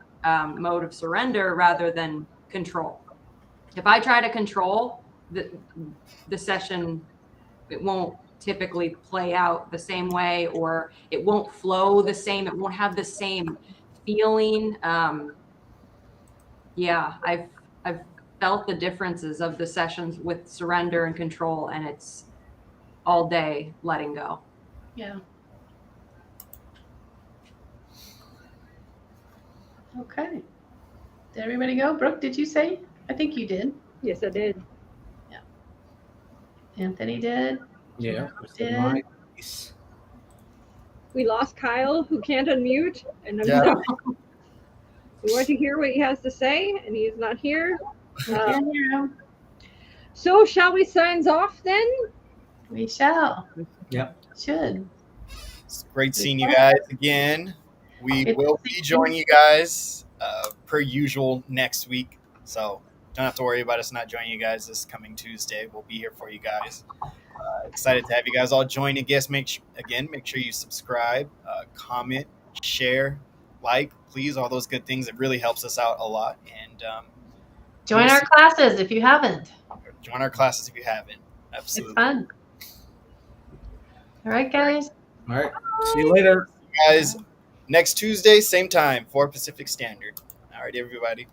mode of surrender rather than control. If I try to control the session, it won't typically play out the same way, or it won't flow the same. It won't have the same feeling. Yeah, I've felt the differences of the sessions with surrender and control, and it's all day letting go. Yeah. Okay. Did everybody go? Brooke, did you say? I think you did. Yes, I did. Anthony did. Yeah. Did. My piece. We lost Kyle, who can't unmute, and I'm Yeah. sad. We want to hear what he has to say, and he is not here. Can't hear him. So, shall we signs off then? We shall. Yep. Should. It's great seeing you guys again. We It's will be joining you guys per usual next week. So don't have to worry about us not joining you guys this coming Tuesday. We'll be here for you guys. Excited to have you guys all join. And guess make sure you subscribe, comment, share, like, please, all those good things. It really helps us out a lot. And Join our classes if you haven't. join our classes if you haven't. It's Absolutely. fun. All right, guys. All right. See you later. Guys, next Tuesday, same time, 4 Pacific Standard. All right, everybody.